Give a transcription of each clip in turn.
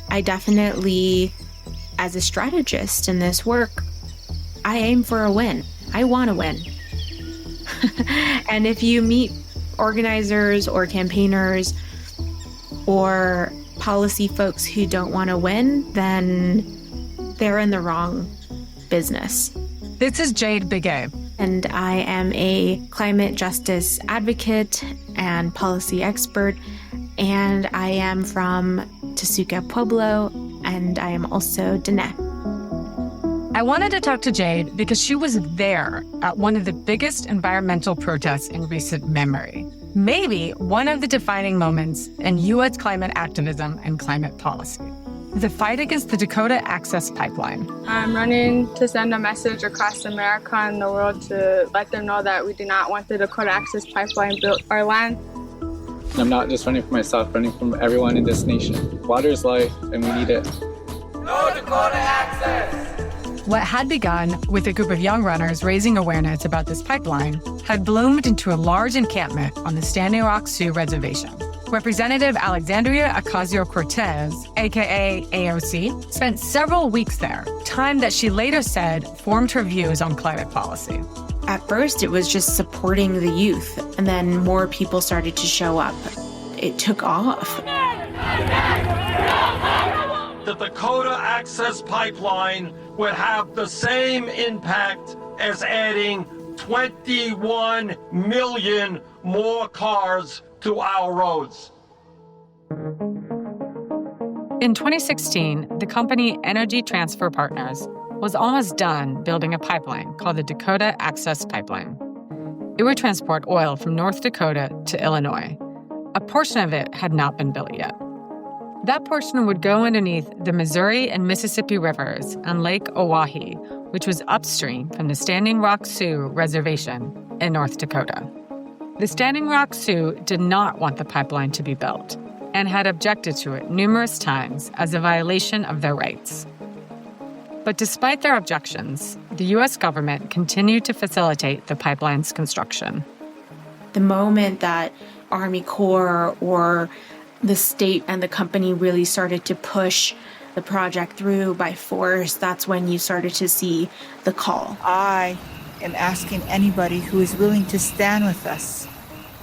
I definitely, as a strategist in this work, I aim for a win. I want to win. And if you meet organizers or campaigners or policy folks who don't want to win, then they're in the wrong business. This is Jade Bigay. And I am a climate justice advocate and policy expert. And I am from Tesuque Pueblo, and I am also Diné. I wanted to talk to Jade because she was there at one of the biggest environmental protests in recent memory. Maybe one of the defining moments in U.S. climate activism and climate policy. The fight against the Dakota Access Pipeline. I'm running to send a message across America and the world to let them know that we do not want the Dakota Access Pipeline built our land. I'm not just running for myself, running for everyone in this nation. Water is life, and we need it. No Dakota Access! What had begun with a group of young runners raising awareness about this pipeline had bloomed into a large encampment on the Standing Rock Sioux Reservation. Representative Alexandria Ocasio-Cortez, aka AOC, spent several weeks there, time that she later said formed her views on climate policy. At first, it was just supporting the youth, and then more people started to show up. It took off. The Dakota Access Pipeline would have the same impact as adding 21 million more cars to our roads. In 2016, the company Energy Transfer Partners was almost done building a pipeline called the Dakota Access Pipeline. It would transport oil from North Dakota to Illinois. A portion of it had not been built yet. That portion would go underneath the Missouri and Mississippi rivers and Lake Oahe, which was upstream from the Standing Rock Sioux Reservation in North Dakota. The Standing Rock Sioux did not want the pipeline to be built and had objected to it numerous times as a violation of their rights. But despite their objections, the U.S. government continued to facilitate the pipeline's construction. The moment that Army Corps or the state and the company really started to push the project through by force, that's when you started to see the call. I am asking anybody who is willing to stand with us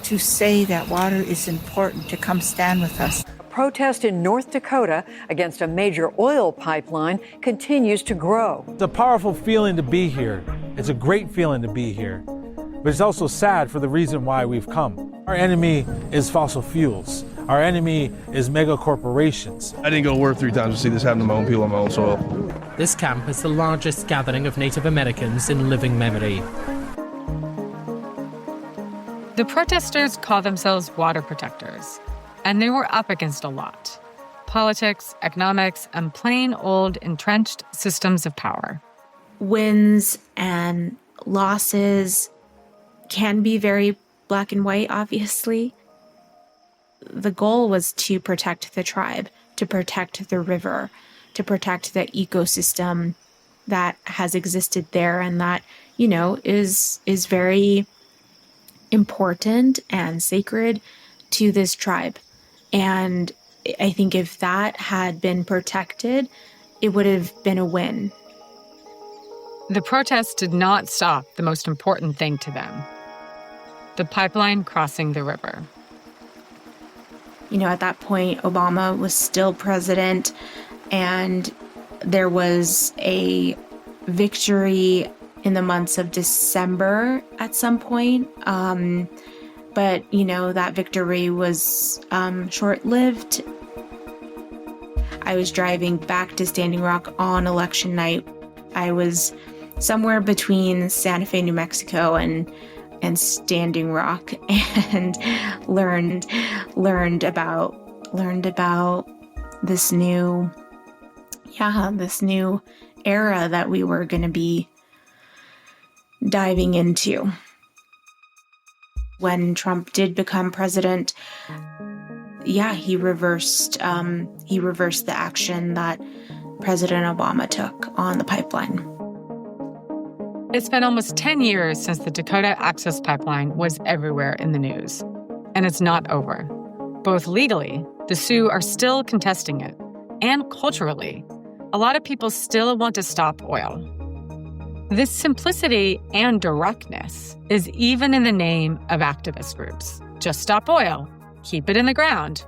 to say that water is important to come stand with us. A protest in North Dakota against a major oil pipeline continues to grow. It's a powerful feeling to be here. It's a great feeling to be here. But it's also sad for the reason why we've come. Our enemy is fossil fuels. Our enemy is mega corporations. I didn't go to work 3 times to see this happen to my own people on my own soil. This camp is the largest gathering of Native Americans in living memory. The protesters call themselves water protectors, and they were up against a lot. Politics, economics, and plain old entrenched systems of power. Wins and losses can be very black and white, obviously. The goal was to protect the tribe, to protect the river, to protect the ecosystem that has existed there and that, is very important and sacred to this tribe. And I think if that had been protected, it would have been a win. The protests did not stop the most important thing to them: the pipeline crossing the river. At that point, Obama was still president, and there was a victory in the months of December at some point. But that victory was short-lived. I was driving back to Standing Rock on election night. I was somewhere between Santa Fe, New Mexico, and Standing Rock, and learned about this new era that we were going to be diving into. When Trump did become president, he reversed the action that President Obama took on the pipeline. It's been almost 10 years since the Dakota Access Pipeline was everywhere in the news. And it's not over. Both legally, the Sioux are still contesting it, and culturally, a lot of people still want to stop oil. This simplicity and directness is even in the name of activist groups. Just stop oil. Keep it in the ground.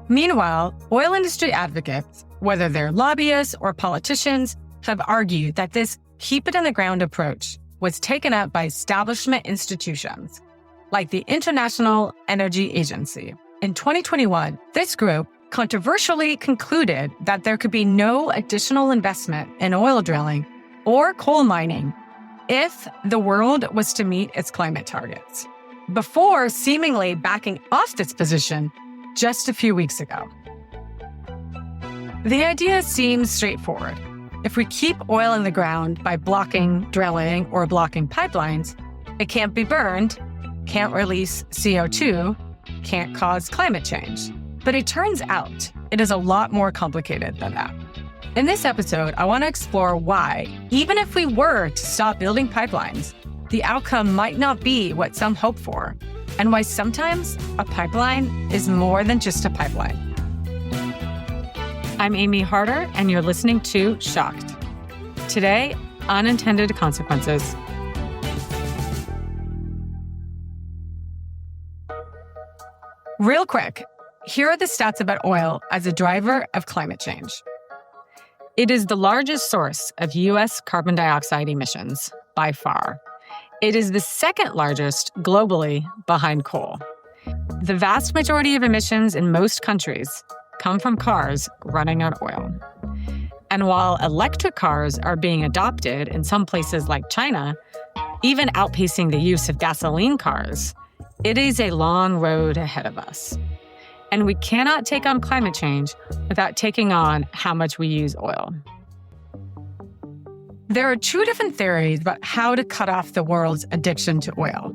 Meanwhile, oil industry advocates, whether they're lobbyists or politicians, have argued that this keep it in the ground approach was taken up by establishment institutions, like the International Energy Agency. In 2021, this group controversially concluded that there could be no additional investment in oil drilling or coal mining if the world was to meet its climate targets, before seemingly backing off this position just a few weeks ago. The idea seems straightforward. If we keep oil in the ground by blocking drilling or blocking pipelines, it can't be burned, can't release CO2, can't cause climate change. But it turns out it is a lot more complicated than that. In this episode, I want to explore why, even if we were to stop building pipelines, the outcome might not be what some hope for, and why sometimes a pipeline is more than just a pipeline. I'm Amy Harder, and you're listening to Shocked. Today, Unintended Consequences. Real quick, here are the stats about oil as a driver of climate change. It is the largest source of U.S. carbon dioxide emissions, by far. It is the second largest globally behind coal. The vast majority of emissions in most countries come from cars running on oil. And while electric cars are being adopted in some places like China, even outpacing the use of gasoline cars, it is a long road ahead of us. And we cannot take on climate change without taking on how much we use oil. There are two different theories about how to cut off the world's addiction to oil.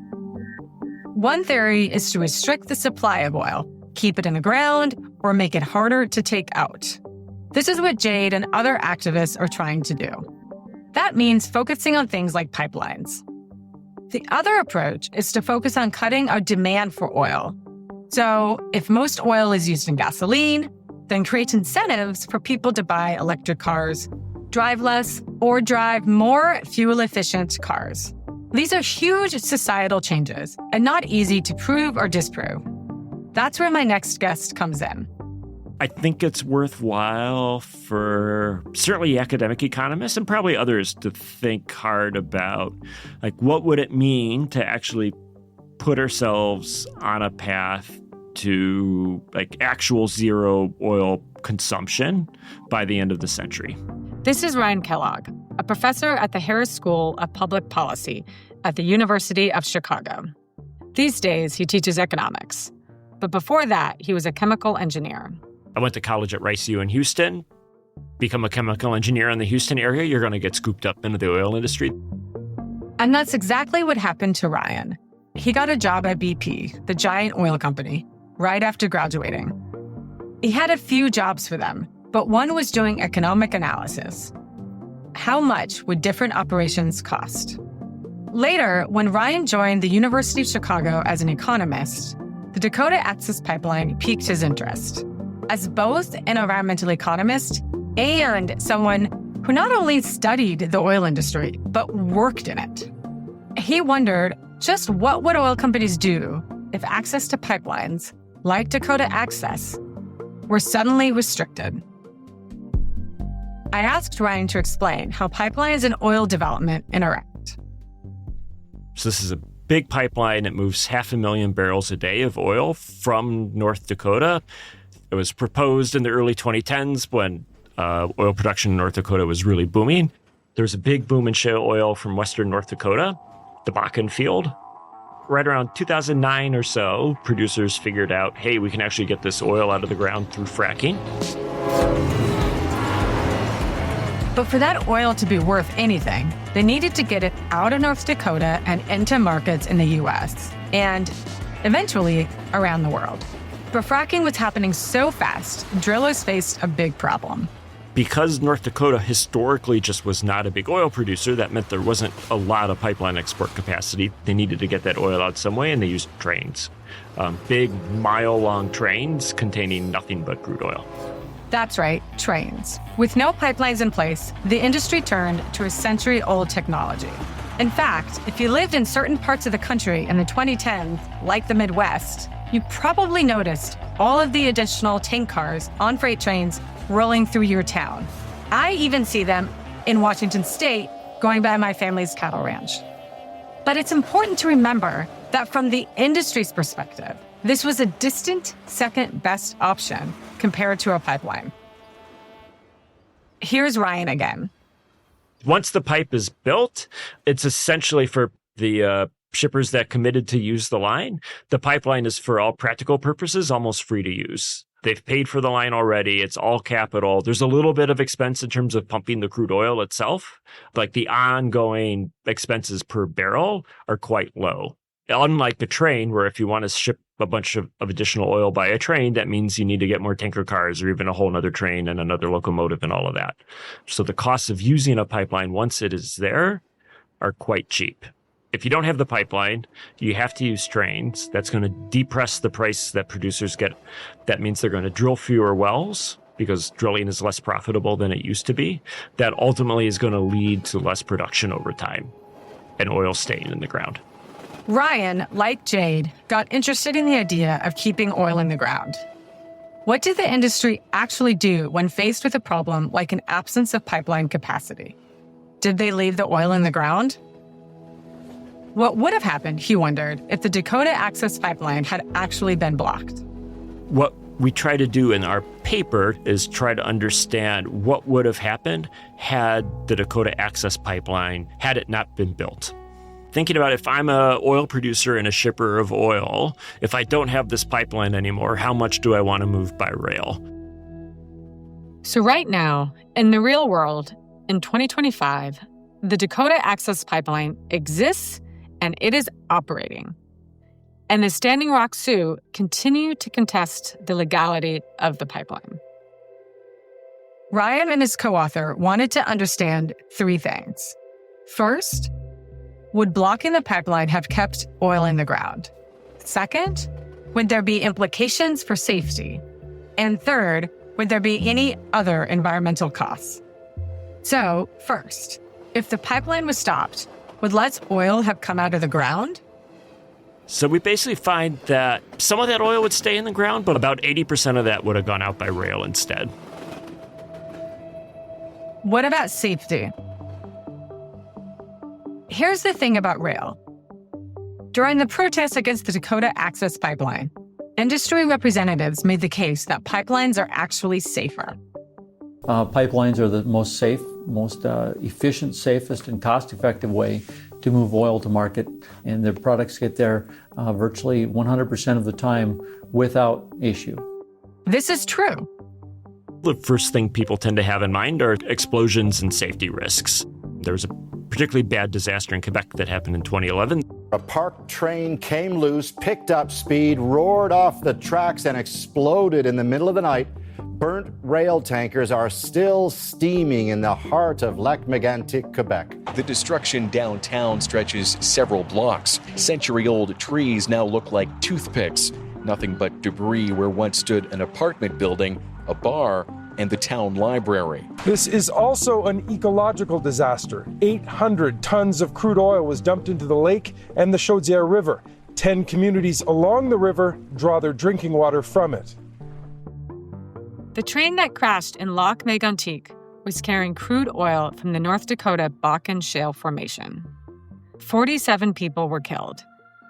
One theory is to restrict the supply of oil, keep it in the ground, or make it harder to take out. This is what Jade and other activists are trying to do. That means focusing on things like pipelines. The other approach is to focus on cutting our demand for oil. So if most oil is used in gasoline, then create incentives for people to buy electric cars, drive less, or drive more fuel-efficient cars. These are huge societal changes and not easy to prove or disprove. That's where my next guest comes in. I think it's worthwhile for certainly academic economists and probably others to think hard about, like, what would it mean to actually put ourselves on a path to like actual zero oil consumption by the end of the century. This is Ryan Kellogg, a professor at the Harris School of Public Policy at the University of Chicago. These days, he teaches economics. But before that, he was a chemical engineer. I went to college at Rice U in Houston. Become a chemical engineer in the Houston area, you're going to get scooped up into the oil industry. And that's exactly what happened to Ryan. He got a job at BP, the giant oil company, right after graduating. He had a few jobs for them, but one was doing economic analysis. How much would different operations cost? Later, when Ryan joined the University of Chicago as an economist, the Dakota Access Pipeline piqued his interest. As both an environmental economist and someone who not only studied the oil industry, but worked in it, he wondered just what would oil companies do if access to pipelines, like Dakota Access, were suddenly restricted. I asked Ryan to explain how pipelines and oil development interact. So this is a big pipeline. It moves 500,000 barrels a day of oil from North Dakota. It was proposed in the early 2010s when oil production in North Dakota was really booming. There was a big boom in shale oil from western North Dakota, the Bakken field. Right around 2009 or so, producers figured out, hey, we can actually get this oil out of the ground through fracking. But for that oil to be worth anything, they needed to get it out of North Dakota and into markets in the U.S. and eventually around the world. But fracking was happening so fast, drillers faced a big problem. Because North Dakota historically just was not a big oil producer, that meant there wasn't a lot of pipeline export capacity. They needed to get that oil out some way, and they used trains. Big mile-long trains containing nothing but crude oil. That's right, trains. With no pipelines in place, the industry turned to a century-old technology. In fact, if you lived in certain parts of the country in the 2010s, like the Midwest, you probably noticed all of the additional tank cars on freight trains rolling through your town. I even see them in Washington State going by my family's cattle ranch. But it's important to remember that from the industry's perspective, this was a distant second best option compared to a pipeline. Here's Ryan again. Once the pipe is built, it's essentially for the shippers that committed to use the line. The pipeline is, for all practical purposes, almost free to use. They've paid for the line already. It's all capital. There's a little bit of expense in terms of pumping the crude oil itself. Like the ongoing expenses per barrel are quite low. Unlike a train, where if you want to ship a bunch of additional oil by a train, that means you need to get more tanker cars or even a whole other train and another locomotive and all of that. So the costs of using a pipeline once it is there are quite cheap. If you don't have the pipeline, you have to use trains. That's going to depress the price that producers get. That means they're going to drill fewer wells because drilling is less profitable than it used to be. That ultimately is going to lead to less production over time and oil staying in the ground. Ryan, like Jade, got interested in the idea of keeping oil in the ground. What did the industry actually do when faced with a problem like an absence of pipeline capacity? Did they leave the oil in the ground? What would have happened, he wondered, if the Dakota Access Pipeline had actually been blocked? What we try to do in our paper is try to understand what would have happened had the Dakota Access Pipeline, had it not been built. Thinking about if I'm an oil producer and a shipper of oil, if I don't have this pipeline anymore, how much do I want to move by rail? So right now, in the real world, in 2025, the Dakota Access Pipeline exists and it is operating. And the Standing Rock Sioux continue to contest the legality of the pipeline. Ryan and his co-author wanted to understand three things. First, would blocking the pipeline have kept oil in the ground? Second, would there be implications for safety? And third, would there be any other environmental costs? So, first, if the pipeline was stopped, would less oil have come out of the ground? So we basically find that some of that oil would stay in the ground, but about 80% of that would have gone out by rail instead. What about safety? Here's the thing about rail. During the protests against the Dakota Access Pipeline, industry representatives made the case that pipelines are actually safer. Pipelines are the most safe, most efficient, safest, and cost-effective way to move oil to market, and the products get there virtually 100% of the time without issue. This is true. The first thing people tend to have in mind are explosions and safety risks. There was a particularly bad disaster in Quebec that happened in 2011. A parked train came loose, picked up speed, roared off the tracks, and exploded in the middle of the night. Burnt rail tankers are still steaming in the heart of Lac-Mégantic, Quebec. The destruction downtown stretches several blocks. Century-old trees now look like toothpicks. Nothing but debris where once stood an apartment building, a bar, and the town library. This is also an ecological disaster. 800 tons of crude oil was dumped into the lake and the Chaudière River. 10 communities along the river draw their drinking water from it. The train that crashed in Lac-Mégantic was carrying crude oil from the North Dakota Bakken Shale Formation. 47 people were killed,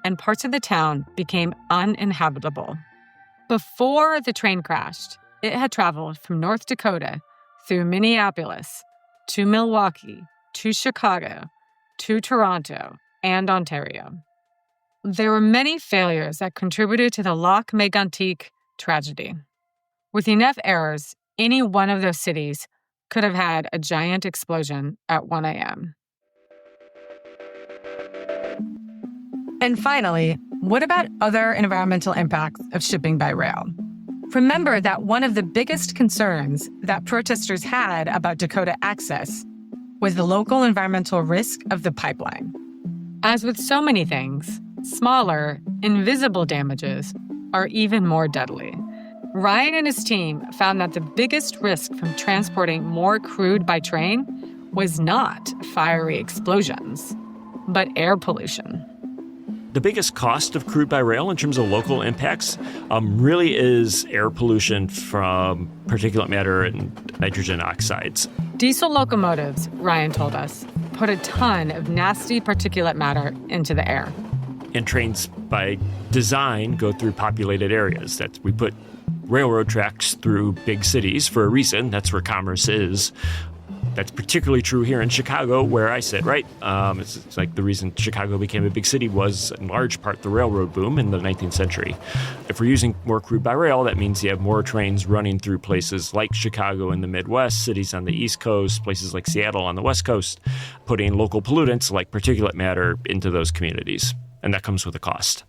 and parts of the town became uninhabitable. Before the train crashed, it had traveled from North Dakota through Minneapolis to Milwaukee to Chicago to Toronto and Ontario. There were many failures that contributed to the Lac-Mégantic tragedy. With enough errors, any one of those cities could have had a giant explosion at 1 a.m. And finally, what about other environmental impacts of shipping by rail? Remember that one of the biggest concerns that protesters had about Dakota Access was the local environmental risk of the pipeline. As with so many things, smaller, invisible damages are even more deadly. Ryan and his team found that the biggest risk from transporting more crude by train was not fiery explosions, but air pollution. The biggest cost of crude by rail in terms of local impacts really is air pollution from particulate matter and nitrogen oxides. Diesel locomotives, Ryan told us, put a ton of nasty particulate matter into the air. And trains, by design, go through populated areas. We put railroad tracks through big cities for a reason. That's where commerce is. That's particularly true here in Chicago, where I sit, right? It's like the reason Chicago became a big city was, in large part, the railroad boom in the 19th century. If we're using more crude by rail, that means you have more trains running through places like Chicago in the Midwest, cities on the East Coast, places like Seattle on the West Coast, putting local pollutants like particulate matter into those communities. And that comes with a cost.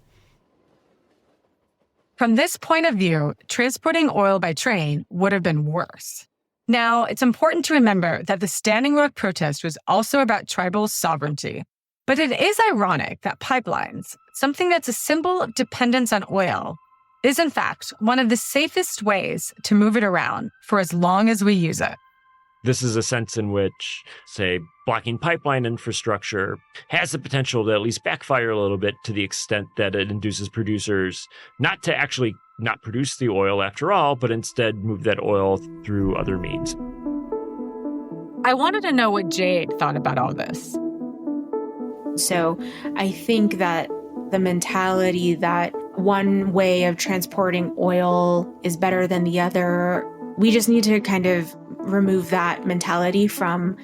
From this point of view, transporting oil by train would have been worse. Now, it's important to remember that the Standing Rock protest was also about tribal sovereignty. But it is ironic that pipelines, something that's a symbol of dependence on oil, is in fact one of the safest ways to move it around for as long as we use it. This is a sense in which, say, blocking pipeline infrastructure has the potential to at least backfire a little bit, to the extent that it induces producers not to actually not produce the oil after all, but instead move that oil through other means. I wanted to know what Jade thought about all this. So I think that the mentality that one way of transporting oil is better than the other, we just need to kind of remove that mentality from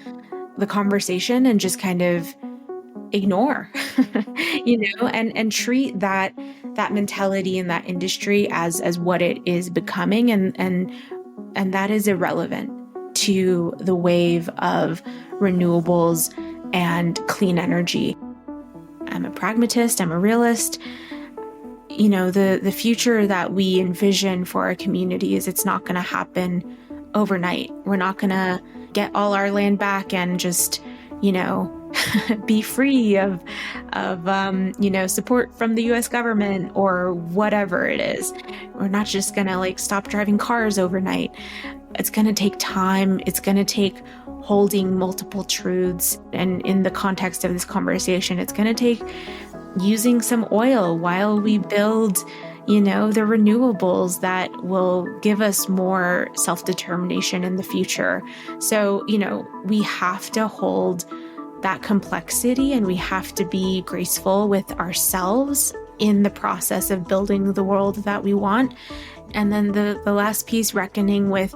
the conversation and just kind of ignore, and treat that mentality in that industry as what it is becoming, and that is irrelevant to the wave of renewables and clean energy. I'm a pragmatist, I'm a realist. The future that we envision for our communities, it's not going to happen overnight. We're not going to get all our land back and just, be free of support from the U.S. government or whatever it is. We're not just going to stop driving cars overnight. It's going to take time. It's going to take holding multiple truths. And in the context of this conversation, it's going to take using some oil while we build, the renewables that will give us more self-determination in the future. So, we have to hold that complexity, and we have to be graceful with ourselves in the process of building the world that we want. And then the last piece, reckoning with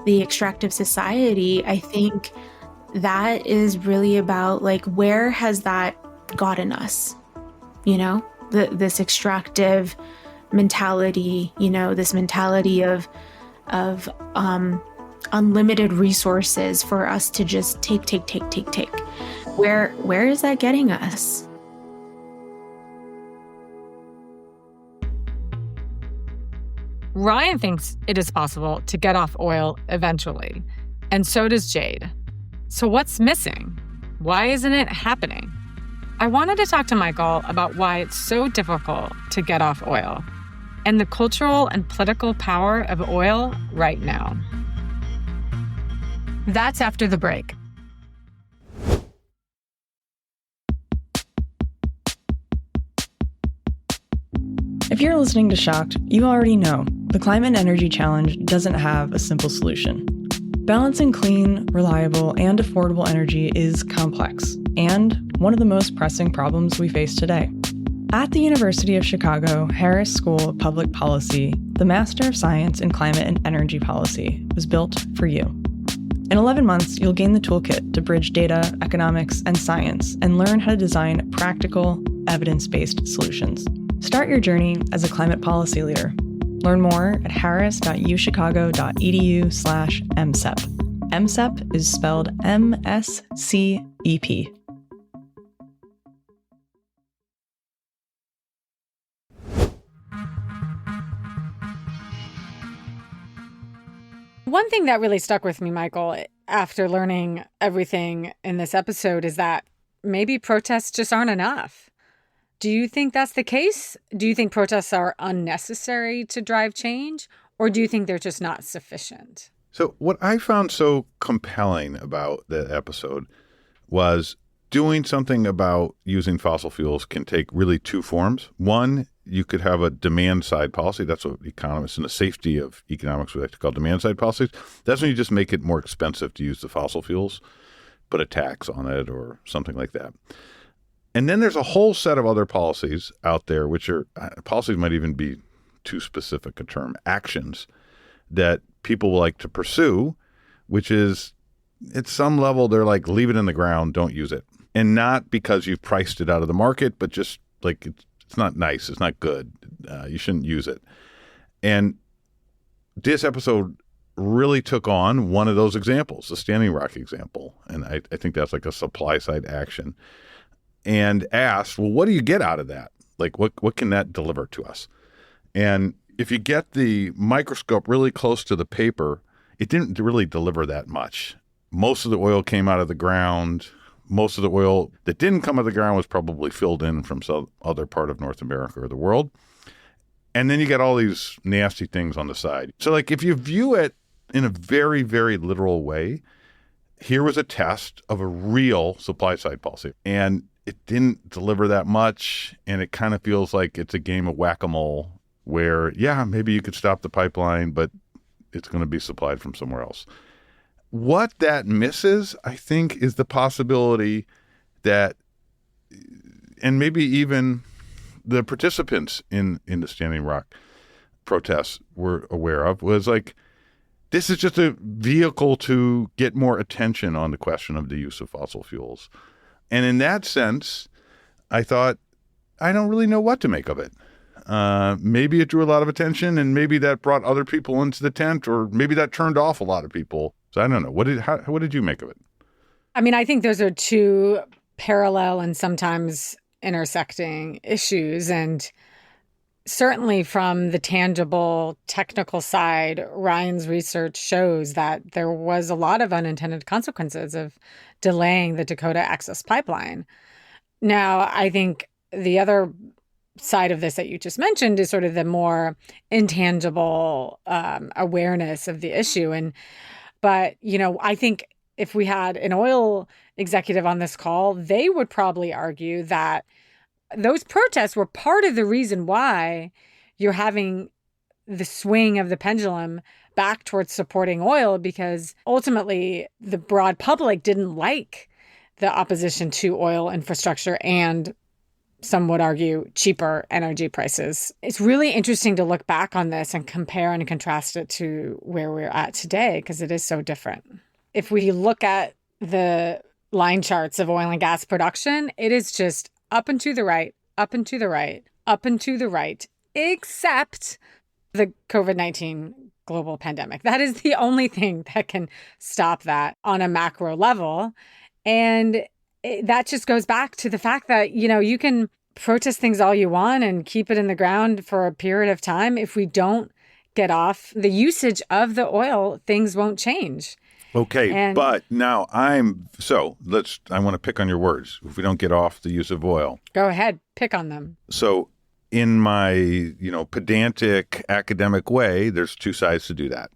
the extractive society, I think that is really about where has that gotten us? This extractive mentality, this mentality of unlimited resources for us to just take. Where is that getting us? Ryan thinks it is possible to get off oil eventually, and so does Jade. So what's missing? Why isn't it happening? I wanted to talk to Michael about why it's so difficult to get off oil and the cultural and political power of oil right now. That's after the break. If you're listening to Shocked, you already know the climate and energy challenge doesn't have a simple solution. Balancing clean, reliable, and affordable energy is complex and one of the most pressing problems we face today. At the University of Chicago Harris School of Public Policy, the Master of Science in Climate and Energy Policy was built for you. In 11 months, you'll gain the toolkit to bridge data, economics, and science and learn how to design practical, evidence-based solutions. Start your journey as a climate policy leader. Learn more at harris.uchicago.edu/MSEP. MSEP is spelled MSCEP. One thing that really stuck with me, Michael, after learning everything in this episode is that maybe protests just aren't enough. Do you think that's the case? Do you think protests are unnecessary to drive change? Or do you think they're just not sufficient? So what I found so compelling about the episode was doing something about using fossil fuels can take really two forms. One, you could have a demand side policy. That's what economists in the safety of economics would like to call demand side policies. That's when you just make it more expensive to use the fossil fuels, put a tax on it or something like that. And then there's a whole set of other policies out there, which are policies might even be too specific a term, actions that people like to pursue, which is at some level, they're like, leave it in the ground, don't use it. And not because you've priced it out of the market, but just like it's not nice, it's not good. You shouldn't use it. And this episode really took on one of those examples, the Standing Rock example. And I think that's like a supply side action. And asked, well, what do you get out of that? Like, what can that deliver to us? And if you get the microscope really close to the paper, it didn't really deliver that much. Most of the oil came out of the ground. Most of the oil that didn't come out of the ground was probably filled in from some other part of North America or the world. And then you get all these nasty things on the side. So like if you view it in a very, very literal way, here was a test of a real supply side policy. And it didn't deliver that much. And it kind of feels like it's a game of whack-a-mole where, yeah, maybe you could stop the pipeline, but it's going to be supplied from somewhere else. What that misses, I think, is the possibility that, and maybe even the participants in the Standing Rock protests were aware of, was like, this is just a vehicle to get more attention on the question of the use of fossil fuels. And in that sense, I thought, I don't really know what to make of it. Maybe it drew a lot of attention, and maybe that brought other people into the tent, or maybe that turned off a lot of people. So I don't know. What did you make of it? I mean, I think those are two parallel and sometimes intersecting issues. And certainly from the tangible technical side, Ryan's research shows that there was a lot of unintended consequences of delaying the Dakota Access Pipeline. Now, I think the other side of this that you just mentioned is sort of the more intangible awareness of the issue. But, I think if we had an oil executive on this call, they would probably argue that those protests were part of the reason why you're having the swing of the pendulum back towards supporting oil, because ultimately the broad public didn't like the opposition to oil infrastructure and, some would argue, cheaper energy prices. It's really interesting to look back on this and compare and contrast it to where we're at today, because it is so different. If we look at the line charts of oil and gas production, it is just up and to the right, up and to the right, up and to the right, except the COVID-19 global pandemic. That is the only thing that can stop that on a macro level. And that just goes back to the fact that, you can protest things all you want and keep it in the ground for a period of time. If we don't get off the usage of the oil, things won't change. Okay, but now I want to pick on your words. If we don't get off the use of oil. Go ahead, pick on them. So in my, pedantic academic way, there's two sides to do that.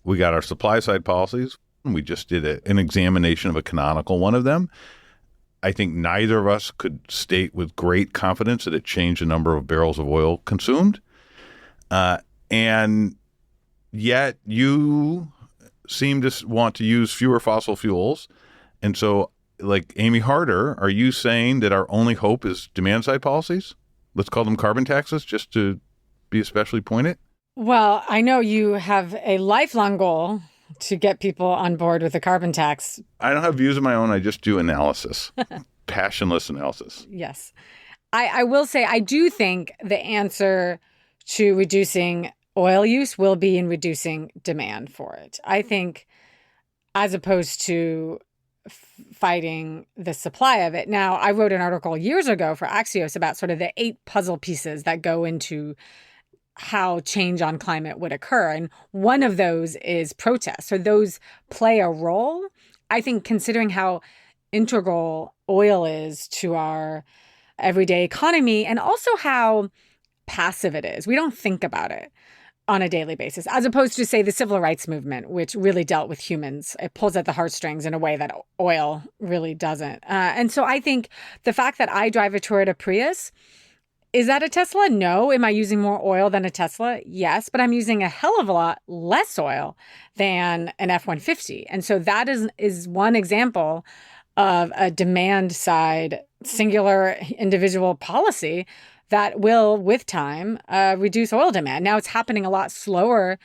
We got our supply side policies. We just did an examination of a canonical one of them. I think neither of us could state with great confidence that it changed the number of barrels of oil consumed. And yet you seem to want to use fewer fossil fuels. And so, like Amy Harder, are you saying that our only hope is demand side policies? Let's call them carbon taxes, just to be especially pointed. Well, I know you have a lifelong goal to get people on board with the carbon tax. I don't have views of my own. I just do analysis, passionless analysis. Yes. I will say, I do think the answer to reducing oil use will be in reducing demand for it. I think as opposed to fighting the supply of it. Now, I wrote an article years ago for Axios about sort of the 8 puzzle pieces that go into how change on climate would occur. And one of those is protest. So those play a role. I think considering how integral oil is to our everyday economy and also how passive it is. We don't think about it on a daily basis, as opposed to, say, the civil rights movement, which really dealt with humans. It pulls at the heartstrings in a way that oil really doesn't. And so I think the fact that I drive a Toyota Prius, is that a Tesla? No. Am I using more oil than a Tesla? Yes, but I'm using a hell of a lot less oil than an F-150. And so that is one example of a demand side, singular individual policy that will, with time, reduce oil demand. Now, it's happening a lot slower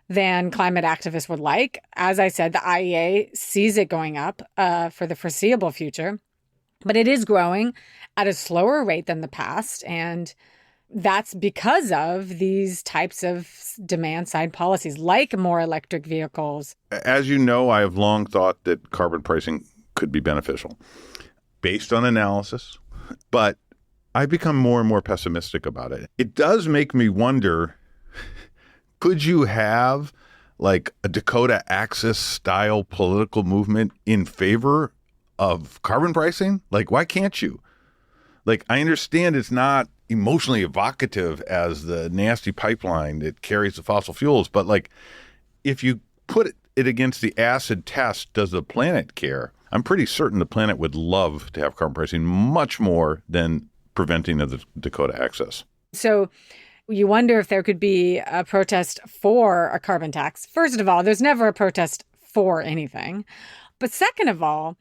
than climate activists would like. As I said, the IEA sees it going up for the foreseeable future, but it is growing at a slower rate than the past. And that's because of these types of demand side policies, like more electric vehicles. As you know, I have long thought that carbon pricing could be beneficial based on analysis, but I've become more and more pessimistic about it. It does make me wonder, could you have like a Dakota Access style political movement in favor of carbon pricing? Like, why can't you? Like, I understand it's not emotionally evocative as the nasty pipeline that carries the fossil fuels, but like, if you put it against the acid test, does the planet care? I'm pretty certain the planet would love to have carbon pricing much more than preventing of the Dakota Access. So you wonder if there could be a protest for a carbon tax. First of all, there's never a protest for anything. But second of all,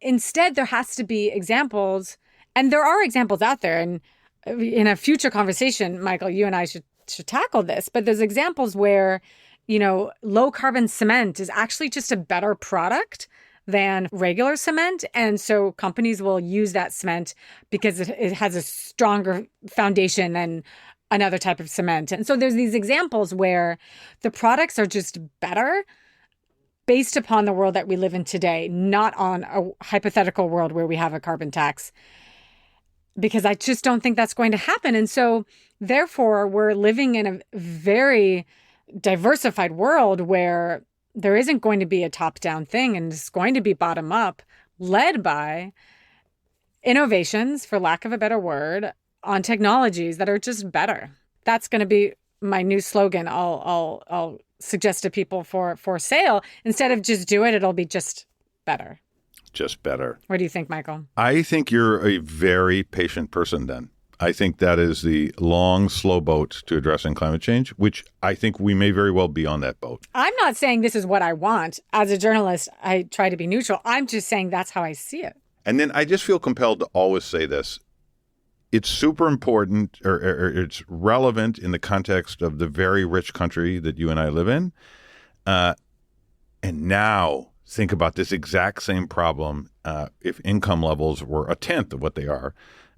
instead, there has to be examples, and there are examples out there. And in a future conversation, Michael, you and I should tackle this. But there's examples where, low carbon cement is actually just a better product than regular cement. And so companies will use that cement because it has a stronger foundation than another type of cement. And so there's these examples where the products are just better based upon the world that we live in today, not on a hypothetical world where we have a carbon tax, because I just don't think that's going to happen. And so therefore, we're living in a very diversified world where there isn't going to be a top-down thing, and it's going to be bottom-up, led by innovations, for lack of a better word, on technologies that are just better. That's going to be my new slogan. I'll suggest to people for sale. Instead of just do it, it'll be just better. Just better. What do you think, Michael? I think you're a very patient person then. I think that is the long, slow boat to addressing climate change, which I think we may very well be on that boat. I'm not saying this is what I want. As a journalist, I try to be neutral. I'm just saying that's how I see it. And then I just feel compelled to always say this. It's super important, or it's relevant in the context of the very rich country that you and I live in. And now think about this exact same problem if income levels were a tenth of what they are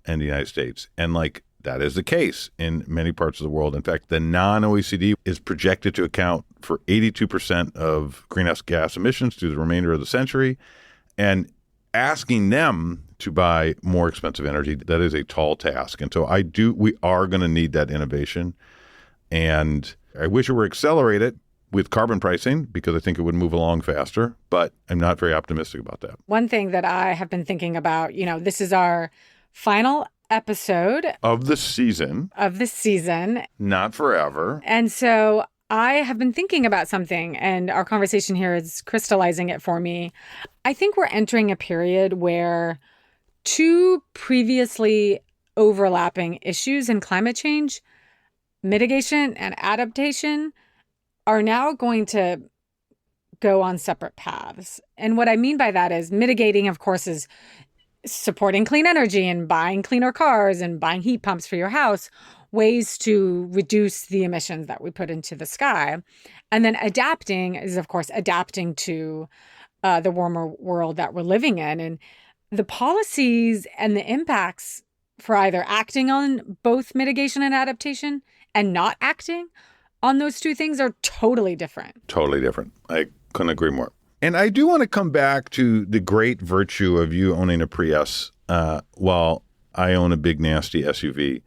in the United States. And like that is the case in many parts of the world. In fact, the non-OECD is projected to account for 82% of greenhouse gas emissions through the remainder of the century. And asking them to buy more expensive energy, that is a tall task. And so we are going to need that innovation. And I wish it were accelerated with carbon pricing, because I think it would move along faster, but I'm not very optimistic about that. One thing that I have been thinking about, this is our final episode of the season. Not forever. And so I have been thinking about something, and our conversation here is crystallizing it for me. I think we're entering a period where two previously overlapping issues in climate change, mitigation and adaptation, are now going to go on separate paths. And what I mean by that is mitigating, of course, is supporting clean energy and buying cleaner cars and buying heat pumps for your house, ways to reduce the emissions that we put into the sky. And then adapting is, of course, adapting to the warmer world that we're living in. And the policies and the impacts for either acting on both mitigation and adaptation and not acting on those two things are totally different. Totally different. I couldn't agree more. And I do want to come back to the great virtue of you owning a Prius while I own a big, nasty SUV.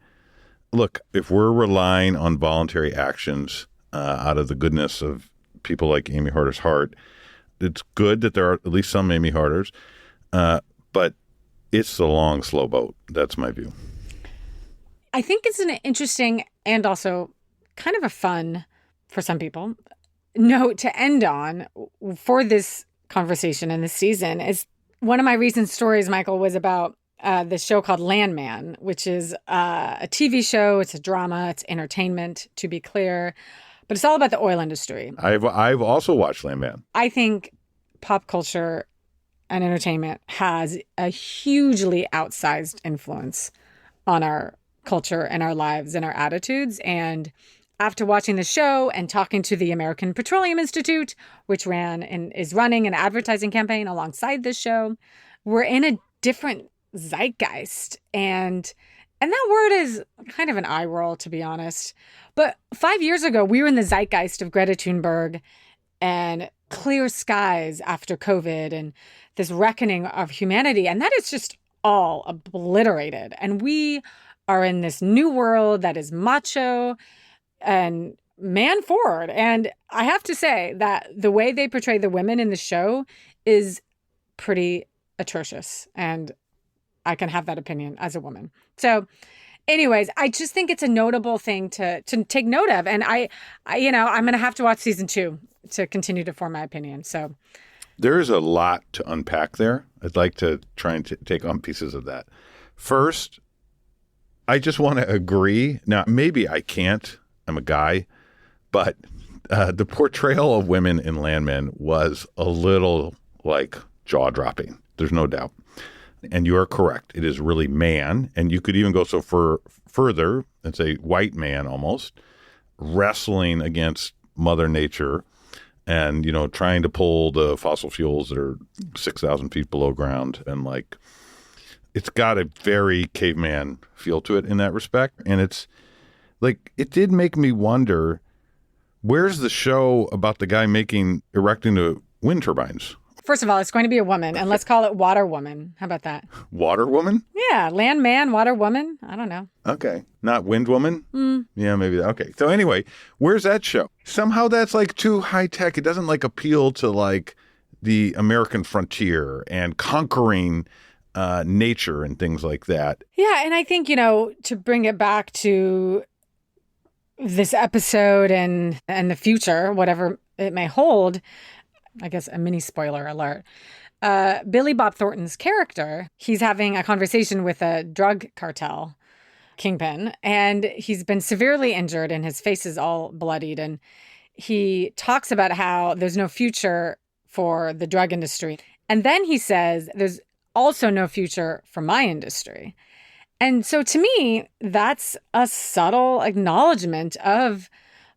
look, if we're relying on voluntary actions out of the goodness of people like Amy Harder's heart, it's good that there are at least some Amy Harders, but it's the long, slow boat. That's my view. I think it's an interesting and also kind of a fun, for some people, note to end on for this conversation and this season. Is one of my recent stories, Michael, was about this show called Landman, which is a TV show. It's a drama. It's entertainment, to be clear. But it's all about the oil industry. I've also watched Landman. I think pop culture and entertainment has a hugely outsized influence on our culture and our lives and our attitudes. And after watching the show and talking to the American Petroleum Institute, which ran and is running an advertising campaign alongside this show, we're in a different zeitgeist. And that word is kind of an eye roll, to be honest. But 5 years ago, we were in the zeitgeist of Greta Thunberg and clear skies after COVID and this reckoning of humanity. And that is just all obliterated. And we are in this new world that is macho and man forward. And I have to say that the way they portray the women in the show is pretty atrocious. And I can have that opinion as a woman. So anyways, I just think it's a notable thing to take note of. And I I'm going to have to watch season 2 to continue to form my opinion. So there is a lot to unpack there. I'd like to try and take on pieces of that. First, I just want to agree. Now, maybe I can't. I'm a guy. But the portrayal of women in Landman was a little like jaw-dropping. There's no doubt. And you are correct. It is really man. And you could even go so further and say white man almost, wrestling against Mother Nature and, trying to pull the fossil fuels that are 6,000 feet below ground. And it's got a very caveman feel to it in that respect. And it's it did make me wonder, where's the show about the guy erecting the wind turbines? first of all, it's going to be a woman, and let's call it Water Woman. How about that? Water Woman? Yeah, Land Man, Water Woman. I don't know. Okay. Not Wind Woman? Mm. Yeah, maybe. Okay. So anyway, where's that show? Somehow that's too high tech. It doesn't appeal to the American frontier and conquering nature and things like that. Yeah. And I think, to bring it back to this episode and the future, whatever it may hold, I guess a mini spoiler alert. Billy Bob Thornton's character, he's having a conversation with a drug cartel kingpin, and he's been severely injured and his face is all bloodied. And he talks about how there's no future for the drug industry. And then he says, there's also no future for my industry. And so to me, that's a subtle acknowledgement of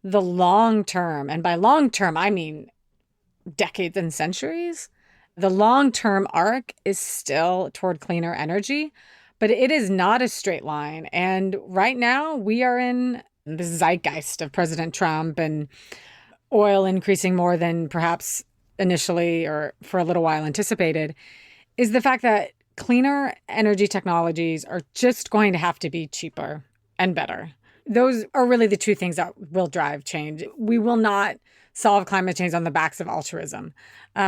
the long term. And by long term, I mean decades and centuries. The long-term arc is still toward cleaner energy, but it is not a straight line. And right now we are in the zeitgeist of President Trump and oil increasing more than perhaps initially or for a little while anticipated, is the fact that cleaner energy technologies are just going to have to be cheaper and better. Those are really the two things that will drive change. We will not solve climate change on the backs of altruism.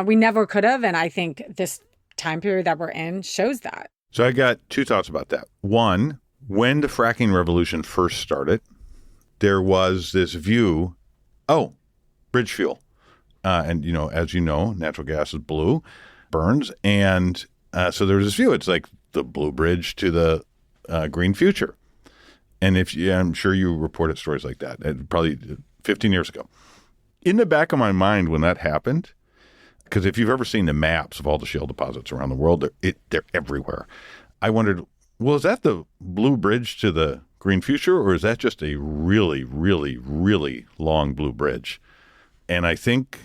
We never could have, and I think this time period that we're in shows that. So I got two thoughts about that. One, when the fracking revolution first started, there was this view, bridge fuel. And, as you know, natural gas is blue, burns. And so there was this view. It's like the blue bridge to the green future. And I'm sure you reported stories like that, probably 15 years ago. In the back of my mind when that happened, because if you've ever seen the maps of all the shale deposits around the world, they're everywhere. I wondered, well, is that the blue bridge to the green future, or is that just a really, really, really long blue bridge? And I think,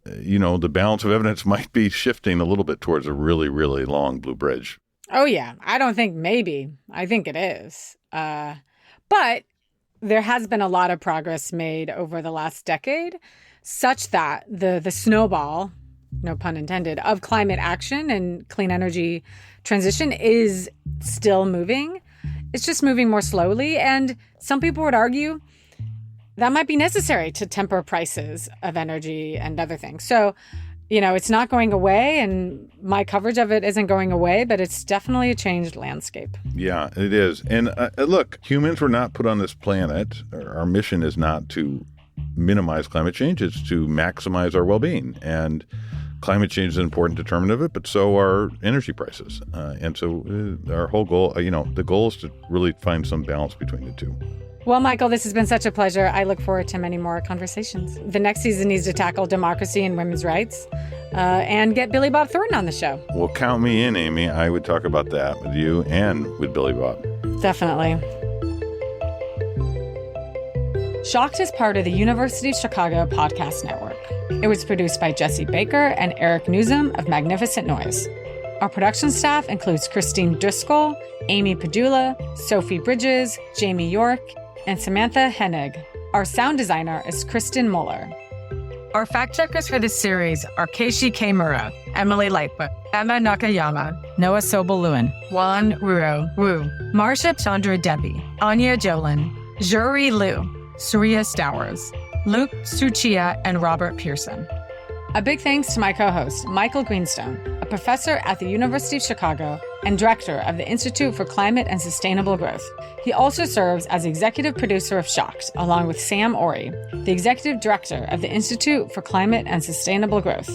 the balance of evidence might be shifting a little bit towards a really, really long blue bridge. Oh, yeah. I don't think maybe. I think it is. But there has been a lot of progress made over the last decade, such that the snowball, no pun intended, of climate action and clean energy transition is still moving. It's just moving more slowly, and some people would argue that might be necessary to temper prices of energy and other things. So, it's not going away, and my coverage of it isn't going away, but it's definitely a changed landscape. Yeah, it is. And look, humans were not put on this planet. Our mission is not to minimize climate change. It's to maximize our well-being. And climate change is an important determinant of it, but so are energy prices. And so our whole goal, the goal is to really find some balance between the two. Well, Michael, this has been such a pleasure. I look forward to many more conversations. The next season needs to tackle democracy and women's rights and get Billy Bob Thornton on the show. Well, count me in, Amy. I would talk about that with you and with Billy Bob. Definitely. Shocked is part of the University of Chicago Podcast Network. It was produced by Jesse Baker and Eric Nuzum of Magnificent Noise. Our production staff includes Christine Driscoll, Amy Pedulla, Sophie Bridges, Jamie York, and Samantha Henig. Our sound designer is Kristen Mueller. Our fact checkers for this series are Keishi Kimura, Emily Lightfoot, Emma Nakayama, Noah Soboluin, Juan Ruro Wu, Marsha Chandra Debbie, Anya Jolin, Zhuri Liu, Surya Stowers, Luke Suchia, and Robert Pearson. A big thanks to my co-host, Michael Greenstone, a professor at the University of Chicago and director of the Institute for Climate and Sustainable Growth. He also serves as executive producer of Shocked, along with Sam Ori, the executive director of the Institute for Climate and Sustainable Growth.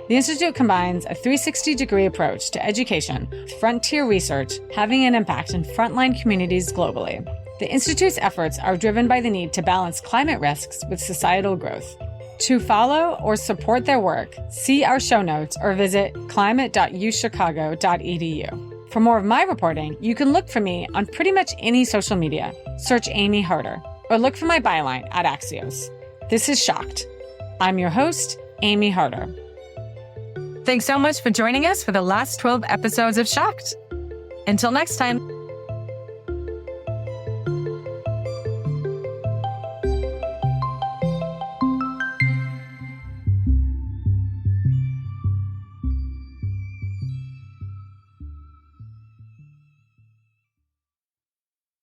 The Institute combines a 360-degree approach to education with frontier research having an impact in frontline communities globally. The Institute's efforts are driven by the need to balance climate risks with societal growth. To follow or support their work, see our show notes or visit climate.uchicago.edu. For more of my reporting, you can look for me on pretty much any social media. Search Amy Harder, or look for my byline at Axios. This is Shocked. I'm your host, Amy Harder. Thanks so much for joining us for the last 12 episodes of Shocked. Until next time.